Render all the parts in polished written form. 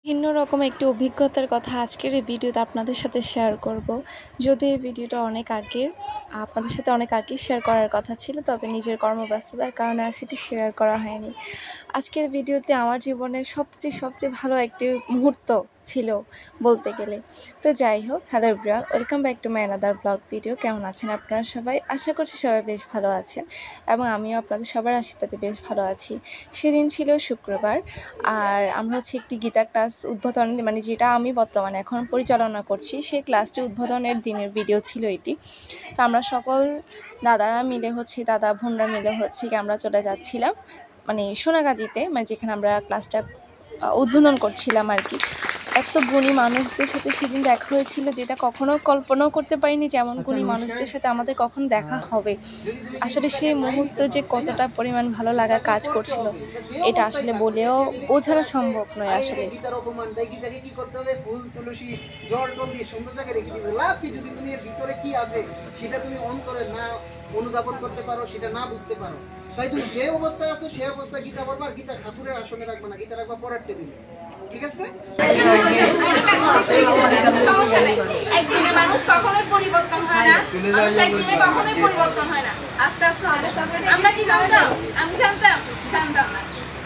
ভিন্ন রকম একটি অভিজ্ঞতার কথা আজকের এই ভিডিওতে আপনাদের সাথে শেয়ার করব। যদি এই ভিডিওটা আপনাদের সাথে অনেক আগে শেয়ার করার কথা ছিল, তবে নিজের কর্মব্যস্ততার কারণে আর সেটি শেয়ার করা হয়নি। আজকের ভিডিওতে আমার জীবনের সবচেয়ে ভালো একটি মুহূর্ত ছিল বলতে গেলে। তো যাই হোক, hello everyone, welcome back to my another blog video. কেমন আছেন আপনারা সবাই? আশা করছি সবাই বেশ ভালো আছেন এবং আমিও আপনাদের সবার আশীর্বাদে বেশ ভালো আছি। সেদিন ছিল শুক্রবার, আর আমরা একটি গীতা ক্লাস উদ্বোধন, যেটা আমি বর্তমানে এখন পরিচালনা করছি, সেই ক্লাসটি উদ্বোধনের দিনের ভিডিও ছিল এটি। তো আমরা সকল দাদা বোনরা মিলে আমরা চলে যাচ্ছিলাম সোনাগাজীতে, যেখানে আমরা ক্লাসটা উদ্বোধন করছিলাম আর কি। এত গুণী মানুষদের সাথে সেদিন দেখা হয়েছিল, যেটা কখনো কল্পনাও করতে পারিনি যে এমন গুণী মানুষদের সাথে আমাদের কখন দেখা হবে। আসলে সেই মুহূর্ত যে কতটা পরিমাণ ভালো লাগা কাজ করছিল, এটা আসলে বলেও বোঝানো সম্ভব নয়। আসলে অনুধাবন করতে পারো, সেটা না বুঝতে পারো, তাই তুমি যে অবস্থায় আছো সেই অবস্থায় গীতা পড়বা, আর গীতা ঠাকুরের আসনে রাখবা না, গীতা রাখবা পড়ার টেবিলে। ঠিক আছে? সমস্যা নাই, একদিনে মানুষ কখনোই পরিবর্তন হয় না, একদিনে কখনোই পরিবর্তন হয় না, আস্তে আস্তে হবে। আমরা কি জানতাম? আমি জানতাম না।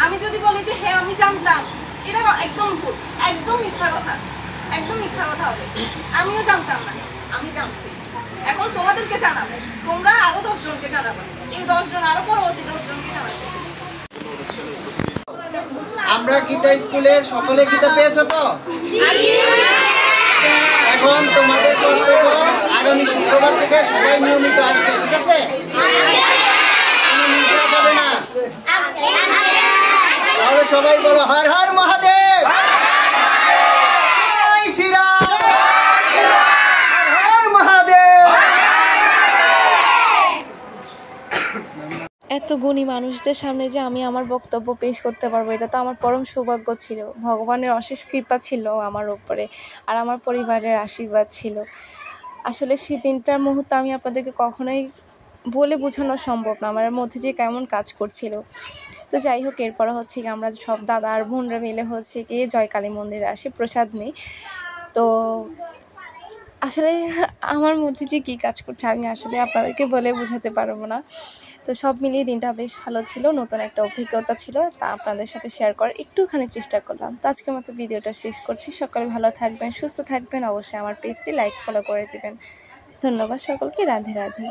আমি যদি বলি যে হ্যাঁ আমি জানতাম, এটা একদম ভুল, একদম মিথ্যা কথা হবে। আমিও জানতাম না, আমি জানছি। এখন তোমাদেরকে জানাবো, তোমরা আরো 10 জনকে জানাবে, এই 10 জন আরো পরবর্তী 10 জনকে জানাবে। আমরা গীতা স্কুলের সকলে গীতা পেয়েছো তো? এখন তোমাদের কর্তব্য আগামী শুক্রবার থেকে সবাই নিয়মিত আসবে। ঠিক আছে? যাবে না, তাহলে সবাই বলো হর হর মহাদেব, জয় শ্রীরাম, হর হর মহাদেব। এত গুণী মানুষদের সামনে যে আমি আমার বক্তব্য পেশ করতে পারবো, এটা তো আমার পরম সৌভাগ্য ছিল। ভগবানের অশেষ কৃপা ছিল আমার উপরে, আর আমার পরিবারের আশীর্বাদ ছিল। আসলে সেই দিনটার মুহূর্তে আমি আপনাদেরকে কখনোই বলে বোঝানো সম্ভব না আমার মধ্যে যে কেমন কাজ করছিল। তো যাই হোক, এরপর আমরা সব দাদা আর বোনরা মিলে জয়কালী মন্দিরে আসি, প্রসাদ নিই। তো আসলে আমার মধ্যে যে কী কাজ করছে আমি আসলে আপনাদেরকে বলে বোঝাতে পারবো না। তো সব মিলিয়ে দিনটা বেশ ভালো ছিল, নতুন একটা অভিজ্ঞতা ছিল, তা আপনাদের সাথে শেয়ার করার একটুখানি চেষ্টা করলাম। তো আজকের মতো ভিডিওটা শেষ করছি। সকলে ভালো থাকবেন, সুস্থ থাকবেন, অবশ্যই আমার পেজটি লাইক ফলো করে দেবেন। ধন্যবাদ সকলকে। রাধে রাধে।